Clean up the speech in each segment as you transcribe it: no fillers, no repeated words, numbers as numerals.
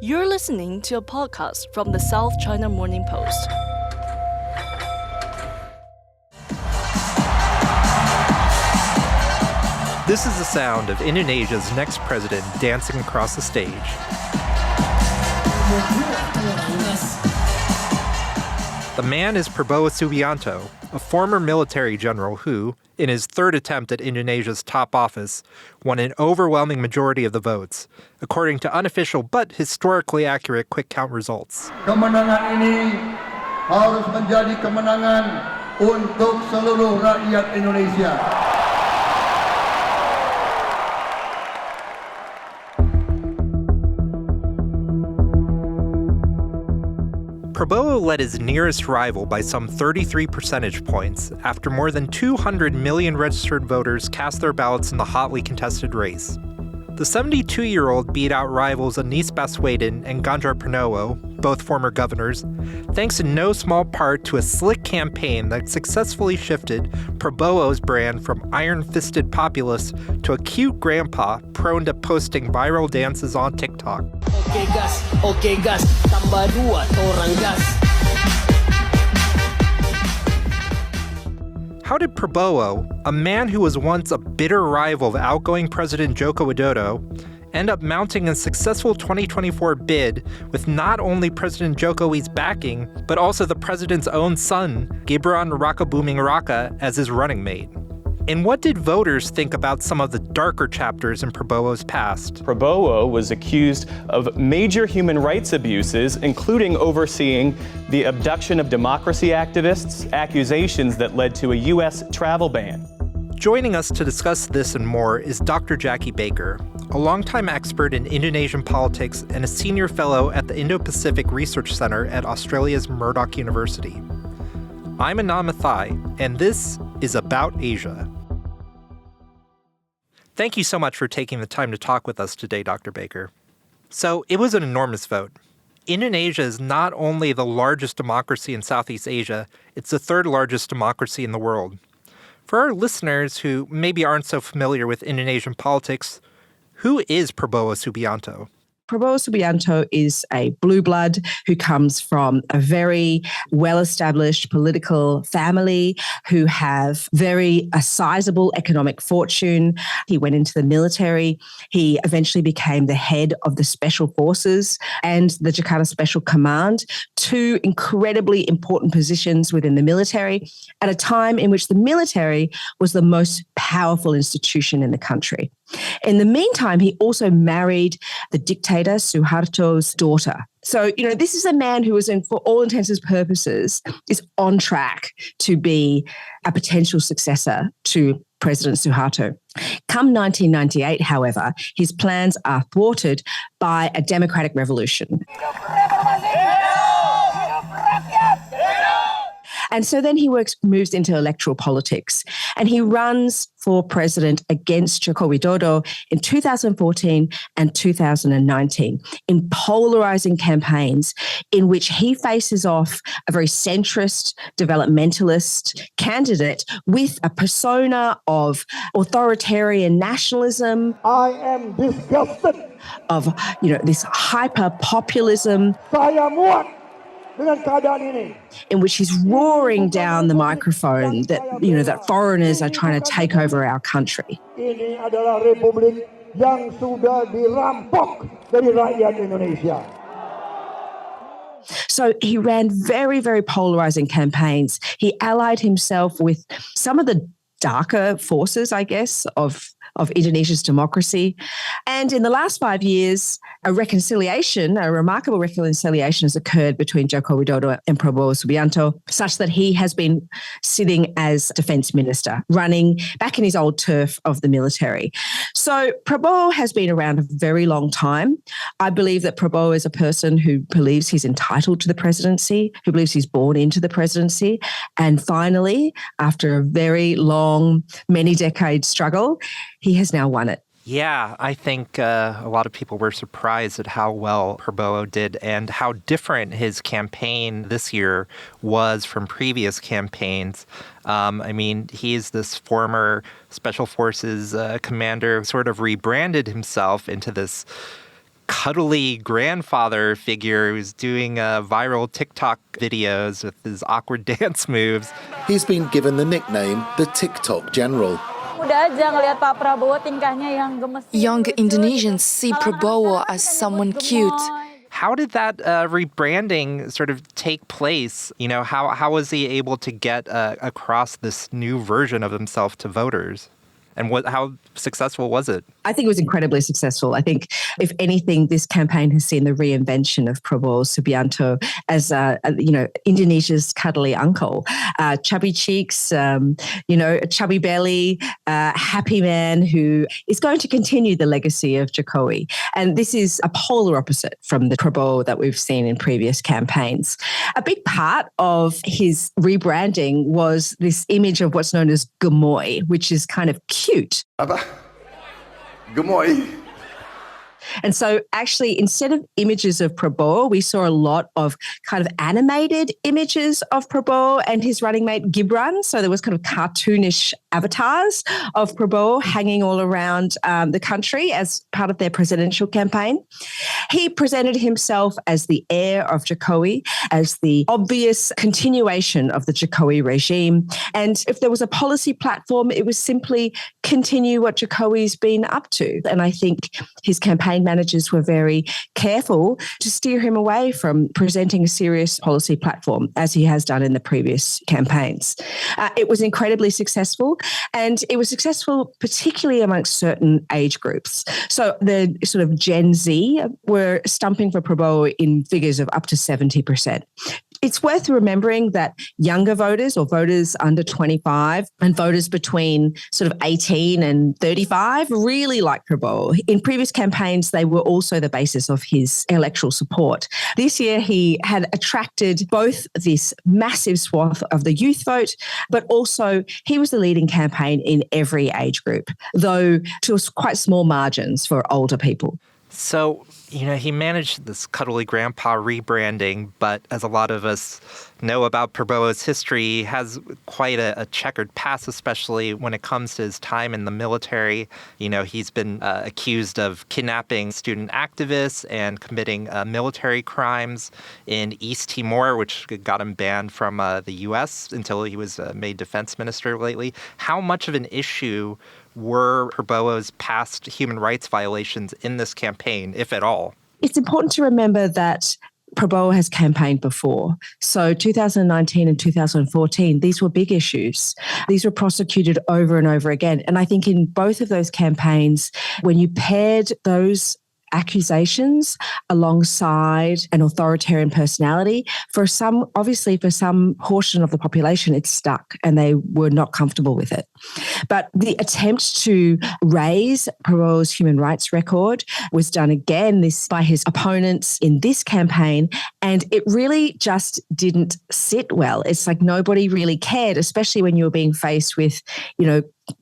You're listening to a podcast from the South China Morning Post. This is the sound of Indonesia's next president dancing across the stage. The man is Prabowo Subianto, a former military general who, in his third attempt at Indonesia's top office, won an overwhelming majority of the votes, according to unofficial but historically accurate quick count results. Kemenangan ini harus menjadi kemenangan untuk seluruh rakyat Indonesia. Prabowo led his nearest rival by some 33 percentage points after more than 200 million registered voters cast their ballots in the hotly contested race. The 72-year-old beat out rivals Anies Baswedan and Ganjar Pranowo, both former governors, thanks in no small part to a slick campaign that successfully shifted Prabowo's brand from iron-fisted populist to a cute grandpa prone to posting viral dances on TikTok. Oke gas, tambah dua orang gas. How did Prabowo, a man who was once a bitter rival of outgoing President Joko Widodo, end up mounting a successful 2024 bid with not only President Jokowi's backing, but also the president's own son, Gibran Rakabuming Raka, as his running mate? And what did voters think about some of the darker chapters in Prabowo's past? Prabowo was accused of major human rights abuses, including overseeing the abduction of democracy activists, accusations that led to a U.S. travel ban. Joining us to discuss this and more is Dr. Jacqui Baker, a longtime expert in Indonesian politics and a senior fellow at the Indo-Pacific Research Center at Australia's Murdoch University. I'm Anand Mathai, and this is About Asia. Thank you so much for taking the time to talk with us today, Dr. Baker. So, it was an enormous vote. Indonesia is not only the largest democracy in Southeast Asia, it's the third largest democracy in the world. For our listeners who maybe aren't so familiar with Indonesian politics, who is Prabowo Subianto? Prabowo Subianto is a blue blood who comes from a very well-established political family who have a sizable economic fortune. He went into the military. He eventually became the head of the Special Forces and the Jakarta Special Command, two incredibly important positions within the military at a time in which the military was the most powerful institution in the country. In the meantime, he also married the dictator Suharto's daughter. So, this is a man who is, for all intents and purposes, is on track to be a potential successor to President Suharto. Come 1998, however, his plans are thwarted by a democratic revolution. And so then he moves into electoral politics, and he runs for president against Joko Widodo in 2014 and 2019 in polarizing campaigns in which he faces off a very centrist, developmentalist candidate with a persona of authoritarian nationalism. I am disgusted. Of, this hyper-populism. Saya muak dengan keadaan ini. In which he's roaring down the microphone that foreigners are trying to take over our country. Ini adalah republik yang sudah dirampok dari rakyat Indonesia. So he ran very, very polarizing campaigns. He allied himself with some of the darker forces, I guess, of Indonesia's democracy. And in the last 5 years, a remarkable reconciliation has occurred between Joko Widodo and Prabowo Subianto, such that he has been sitting as defense minister, running back in his old turf of the military. So Prabowo has been around a very long time. I believe that Prabowo is a person who believes he's entitled to the presidency, who believes he's born into the presidency. And finally, after a very long, many-decade struggle, he has now won it. Yeah, I think a lot of people were surprised at how well Prabowo did and how different his campaign this year was from previous campaigns. He's this former Special Forces commander who sort of rebranded himself into this cuddly grandfather figure who's doing viral TikTok videos with his awkward dance moves. He's been given the nickname the TikTok General. Young Indonesians see Prabowo as someone cute. How did that rebranding sort of take place? How was he able to get across this new version of himself to voters? And how successful was it? I think it was incredibly successful. I think, if anything, this campaign has seen the reinvention of Prabowo Subianto as, Indonesia's cuddly uncle. Chubby cheeks, a chubby belly, happy man who is going to continue the legacy of Jokowi. And this is a polar opposite from the Prabowo that we've seen in previous campaigns. A big part of his rebranding was this image of what's known as gemoy, which is kind of cute. Apa? Gemoy. And so actually, instead of images of Prabowo, we saw a lot of kind of animated images of Prabowo and his running mate Gibran. So there was kind of cartoonish avatars of Prabowo hanging all around the country as part of their presidential campaign. He presented himself as the heir of Jokowi, as the obvious continuation of the Jokowi regime. And if there was a policy platform, it was simply continue what Jokowi's been up to. And I think his campaign managers were very careful to steer him away from presenting a serious policy platform, as he has done in the previous campaigns. It was incredibly successful, and it was successful particularly amongst certain age groups. So the sort of Gen Z were stumping for Prabowo in figures of up to 70%. It's worth remembering that younger voters, or voters under 25, and voters between sort of 18 and 35 really like Prabowo. In previous campaigns, they were also the basis of his electoral support. This year, he had attracted both this massive swath of the youth vote, but also he was the leading campaign in every age group, though to quite small margins for older people. So, he managed this cuddly grandpa rebranding, but as a lot of us know about Prabowo's history, he has quite a checkered past, especially when it comes to his time in the military. He's been accused of kidnapping student activists and committing military crimes in East Timor, which got him banned from the U.S. until he was made defense minister lately. How much of an issue were Prabowo's past human rights violations in this campaign, if at all? It's important to remember that Prabowo has campaigned before. So 2019 and 2014, these were big issues. These were prosecuted over and over again. And I think in both of those campaigns, when you paired those accusations alongside an authoritarian personality, for some portion of the population, it stuck and they were not comfortable with it. But the attempt to raise Prabowo's human rights record was done again by his opponents in this campaign, and it really just didn't sit well. It's like nobody really cared, especially when you were being faced with,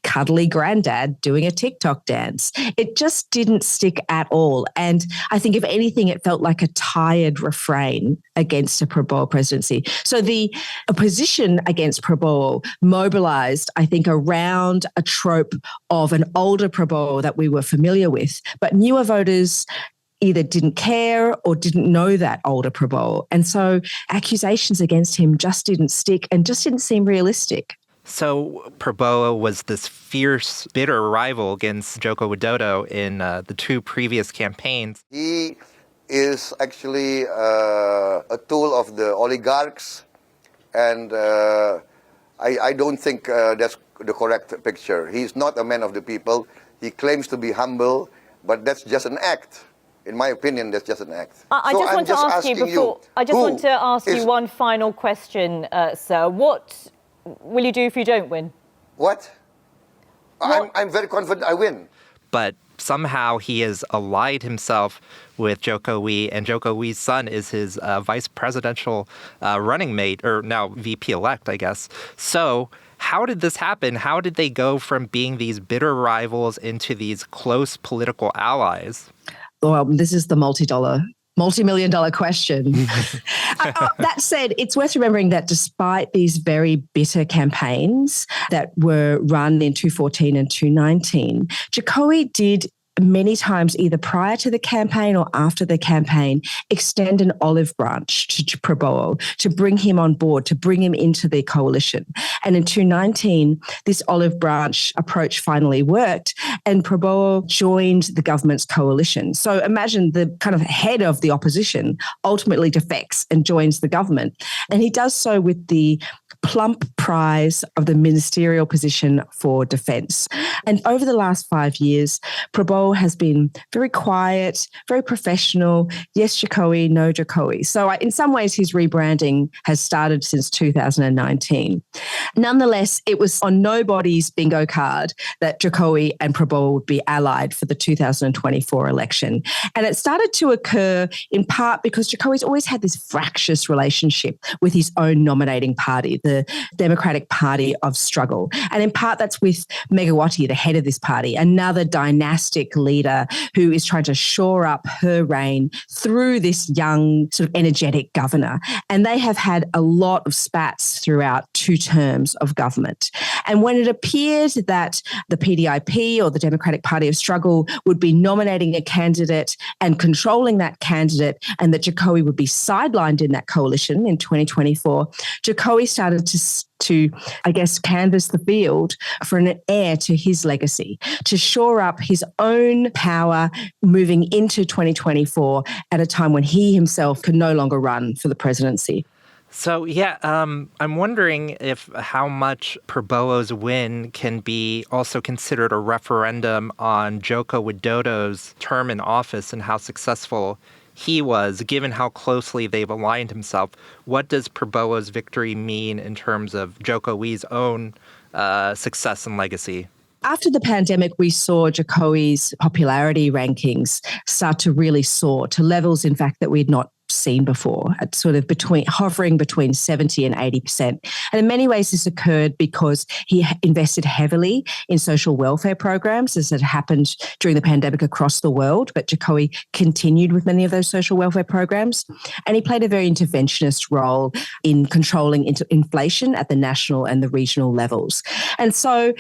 cuddly granddad doing a TikTok dance. It just didn't stick at all. And I think, if anything, it felt like a tired refrain against a Prabowo presidency. So the opposition against Prabowo mobilized, I think, around a trope of an older Prabowo that we were familiar with, but newer voters either didn't care or didn't know that older Prabowo. And so accusations against him just didn't stick and just didn't seem realistic. So Prabowo was this fierce, bitter rival against Joko Widodo in the two previous campaigns. He is actually a tool of the oligarchs, and I don't think that's the correct picture. He's not a man of the people. He claims to be humble, but that's just an act. In my opinion, that's just an act. I just want to ask you one final question, sir. What will you do if you don't win? What? I'm very confident I win. But somehow he has allied himself with Jokowi, and Jokowi's son is his vice presidential running mate, or now VP-elect, I guess. So how did this happen? How did they go from being these bitter rivals into these close political allies? Well, this is the multi-million-dollar question. That said, it's worth remembering that despite these very bitter campaigns that were run in 2014 and 2019, Jokowi did many times, either prior to the campaign or after the campaign, extend an olive branch to Prabowo to bring him on board, to bring him into the coalition. And in 2019, this olive branch approach finally worked, and Prabowo joined the government's coalition. So imagine the kind of head of the opposition ultimately defects and joins the government. And he does so with the plump prize of the ministerial position for defence. And over the last 5 years, Prabowo has been very quiet, very professional. Yes, Jokowi, no Jokowi. So in some ways, his rebranding has started since 2019. Nonetheless, it was on nobody's bingo card that Jokowi and Prabowo would be allied for the 2024 election. And it started to occur in part because Jokowi's always had this fractious relationship with his own nominating party, the Democratic Party of Struggle. And in part, that's with Megawati, the head of this party, another dynastic leader who is trying to shore up her reign through this young, sort of energetic governor. And they have had a lot of spats throughout 2 terms of government. And when it appeared that the PDIP, or the Democratic Party of Struggle, would be nominating a candidate and controlling that candidate, and that Jokowi would be sidelined in that coalition in 2024, Jokowi started to, I guess, canvass the field for an heir to his legacy, to shore up his own power moving into 2024 at a time when he himself could no longer run for the presidency. So, I'm wondering how much Prabowo's win can be also considered a referendum on Joko Widodo's term in office and how successful he was, given how closely they've aligned himself. What does Prabowo's victory mean in terms of Jokowi's own success and legacy? After the pandemic, we saw Jokowi's popularity rankings start to really soar to levels, in fact, that we'd not seen before, at sort of hovering between 70 and 80%. And in many ways, this occurred because he invested heavily in social welfare programs, as had happened during the pandemic across the world. But Jokowi continued with many of those social welfare programs. And he played a very interventionist role in controlling inflation at the national and the regional levels. And so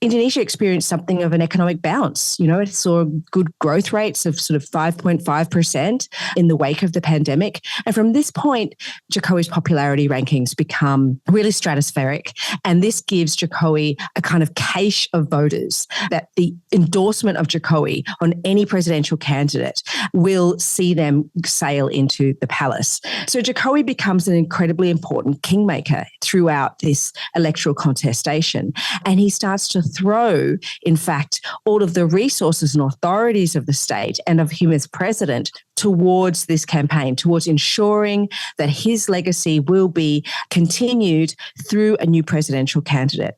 Indonesia experienced something of an economic bounce. It saw good growth rates of sort of 5.5% in the wake of the pandemic. And from this point, Jokowi's popularity rankings become really stratospheric. And this gives Jokowi a kind of cache of voters that the endorsement of Jokowi on any presidential candidate will see them sail into the palace. So Jokowi becomes an incredibly important kingmaker throughout this electoral contestation. And he starts to throw, in fact, all of the resources and authorities of the state and of him as president towards this campaign, towards ensuring that his legacy will be continued through a new presidential candidate.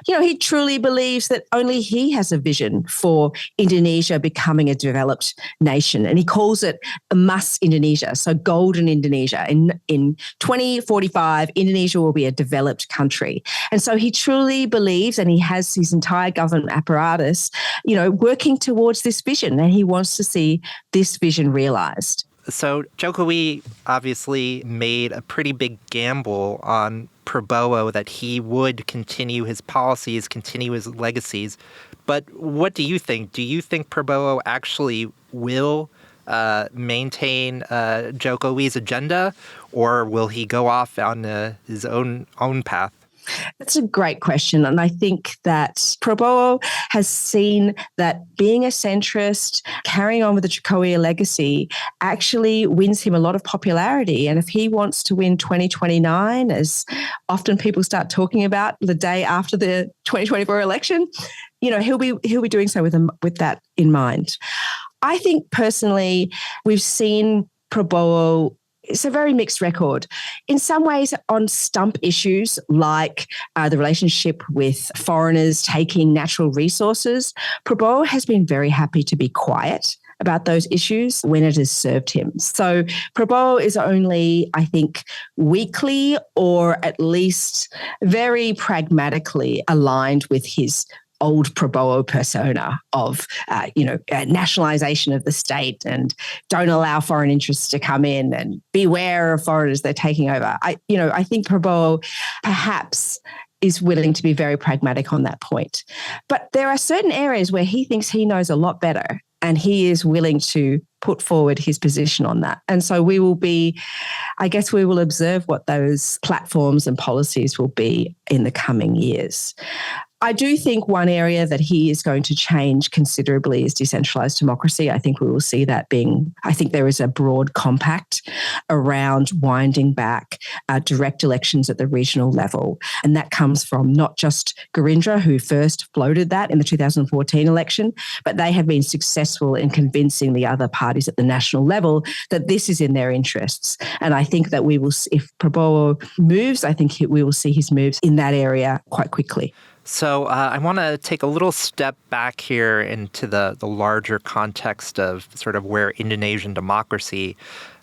He truly believes that only he has a vision for Indonesia becoming a developed nation, and he calls it Emas Indonesia, so golden Indonesia. In 2045, Indonesia will be a developed country. And so he truly believes, and he has his entire government apparatus, working towards this vision, and he wants to see this vision realized. So Jokowi obviously made a pretty big gamble on Prabowo that he would continue his policies, continue his legacies. But what do you think? Do you think Prabowo actually will maintain Jokowi's agenda, or will he go off on his own path? That's a great question. And I think that Prabowo has seen that being a centrist, carrying on with the Jokowi legacy, actually wins him a lot of popularity. And if he wants to win 2029, as often people start talking about the day after the 2024 election, he'll be doing so with that in mind. I think personally, we've seen Prabowo. It's a very mixed record. In some ways, on stump issues like the relationship with foreigners taking natural resources, Prabowo has been very happy to be quiet about those issues when it has served him. So Prabowo is only, I think, weakly or at least very pragmatically aligned with his old Prabowo persona of, nationalization of the state and don't allow foreign interests to come in and beware of foreigners, they're taking over. I think Prabowo perhaps is willing to be very pragmatic on that point. But there are certain areas where he thinks he knows a lot better. And he is willing to put forward his position on that. And so we will observe what those platforms and policies will be in the coming years. I do think one area that he is going to change considerably is decentralized democracy. I think we will see that I think there is a broad compact around winding back direct elections at the regional level. And that comes from not just Garindra, who first floated that in the 2014 election, but they have been successful in convincing the other parties at the national level that this is in their interests. And I think that if Prabowo moves, I think we will see his moves in that area quite quickly. So I want to take a little step back here into the larger context of sort of where Indonesian democracy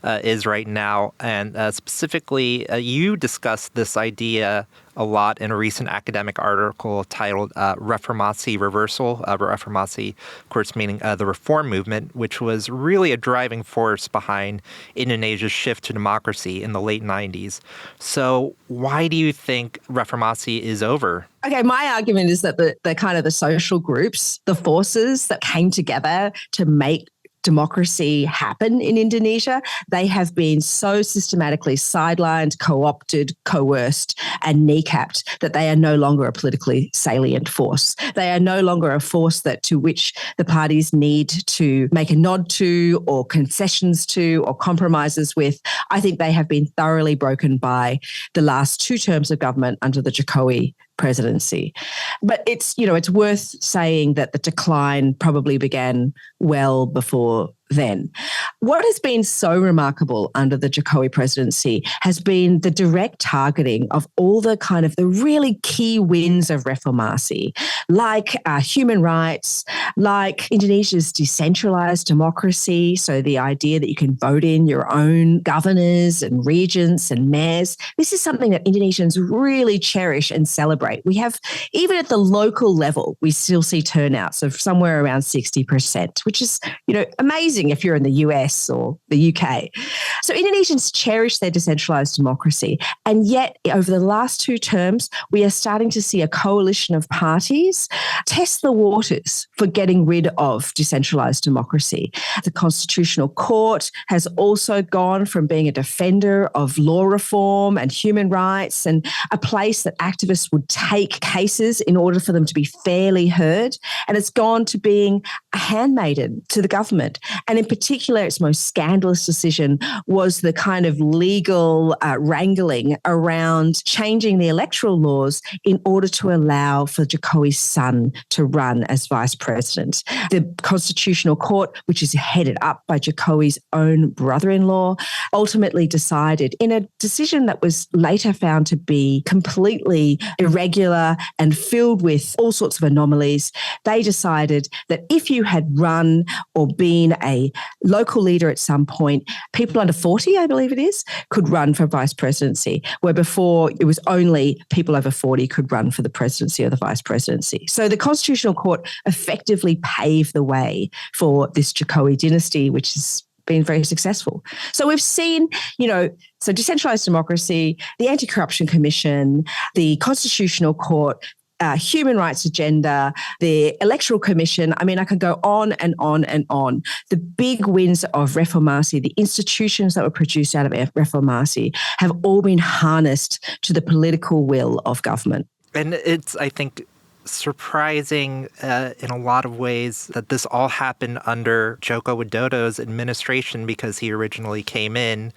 is right now. And specifically, you discussed this idea a lot in a recent academic article titled Reformasi Reversal. Reformasi, of course, meaning the reform movement, which was really a driving force behind Indonesia's shift to democracy in the late 90s. So why do you think Reformasi is over? Okay, my argument is that the kind of the social groups, the forces that came together to make democracy happen in Indonesia, they have been so systematically sidelined, co-opted, coerced, and kneecapped that they are no longer a politically salient force. They are no longer a force to which the parties need to make a nod to or concessions to or compromises with. I think they have been thoroughly broken by the last 2 terms of government under the Jokowi presidency. But it's worth saying that the decline probably began well before then. What has been so remarkable under the Jokowi presidency has been the direct targeting of all the really key wins of Reformasi, like human rights, like Indonesia's decentralized democracy. So the idea that you can vote in your own governors and regents and mayors. This is something that Indonesians really cherish and celebrate. We have, even at the local level, we still see turnouts of somewhere around 60%, which is, amazing if you're in the US or the UK. So Indonesians cherish their decentralized democracy. And yet, over the last 2 terms, we are starting to see a coalition of parties test the waters for getting rid of decentralized democracy. The Constitutional Court has also gone from being a defender of law reform and human rights and a place that activists would take cases in order for them to be fairly heard. And it's gone to being a handmaiden to the government. And in particular, its most scandalous decision was the kind of legal wrangling around changing the electoral laws in order to allow for Jokowi's son to run as vice president. The Constitutional Court, which is headed up by Jokowi's own brother-in-law, ultimately decided in a decision that was later found to be completely irregular and filled with all sorts of anomalies. They decided that if you had run or been a local leader at some point, people under 40, I believe it is, could run for vice presidency, where before it was only people over 40 could run for the presidency or the vice presidency. So the Constitutional Court effectively paved the way for this Jokowi dynasty, which has been very successful. So we've seen, so decentralized democracy, the Anti-Corruption Commission, the Constitutional Court, human rights agenda, the Electoral Commission. I mean, I could go on and on and on. The big wins of Reformasi, the institutions that were produced out of Reformasi have all been harnessed to the political will of government. And it's, I think, surprising in a lot of ways that this all happened under Joko Widodo's administration, because he originally came in,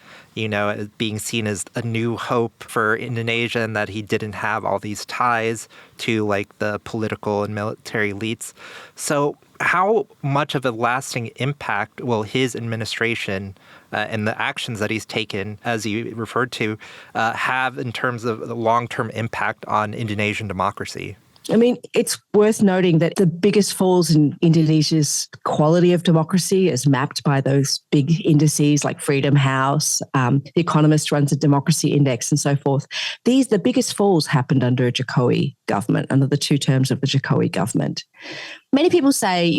being seen as a new hope for Indonesia, and that he didn't have all these ties to the political and military elites. So how much of a lasting impact will his administration and the actions that he's taken, as you referred to, have in terms of the long-term impact on Indonesian democracy? I mean, it's worth noting that the biggest falls in Indonesia's quality of democracy is mapped by those big indices like Freedom House, The Economist runs a democracy index and so forth. The biggest falls happened under a Jokowi government, under the 2 terms of the Jokowi government. Many people say,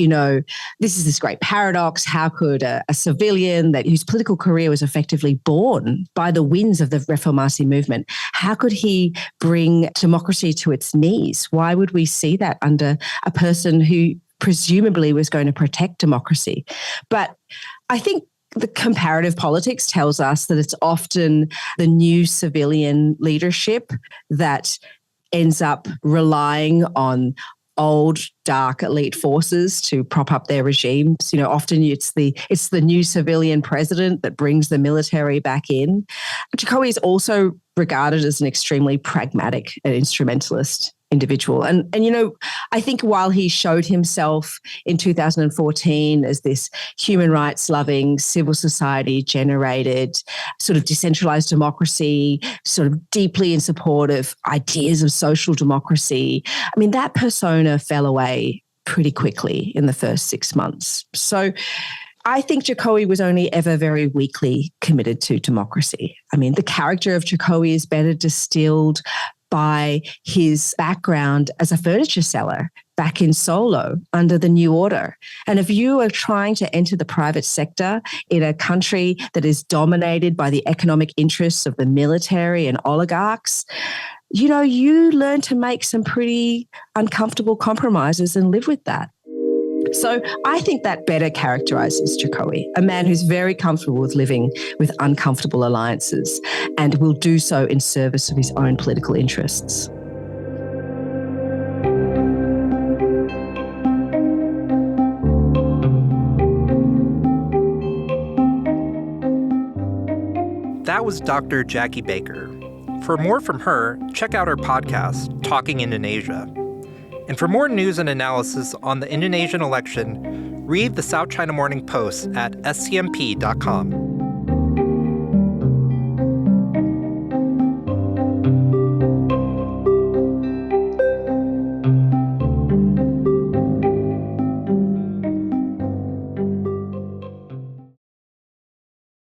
this is this great paradox. How could a civilian whose political career was effectively born by the winds of the Reformasi movement, how could he bring democracy to its knees? Why would we see that under a person who presumably was going to protect democracy. But I think the comparative politics tells us that it's often the new civilian leadership that ends up relying on old, dark elite forces to prop up their regimes. You know, often it's the new civilian president that brings the military back in. Jokowi is also regarded as an extremely pragmatic and instrumentalist individual. And you know, I think while he showed himself in 2014 as this human rights loving, civil society generated, sort of decentralized democracy, sort of deeply in support of ideas of social democracy, I mean, that persona fell away pretty quickly in the first 6 months. So I think Jokowi was only ever very weakly committed to democracy. I mean, the character of Jokowi is better distilled by his background as a furniture seller back in Solo under the New Order. And if you are trying to enter the private sector in a country that is dominated by the economic interests of the military and oligarchs, you know, you learn to make some pretty uncomfortable compromises and live with that. So I think that better characterizes Jokowi, a man who's very comfortable with living with uncomfortable alliances and will do so in service of his own political interests. That was Dr. Jacqui Baker. For more from her, check out her podcast, Talking Indonesia. And for more news and analysis on the Indonesian election, read the South China Morning Post at scmp.com.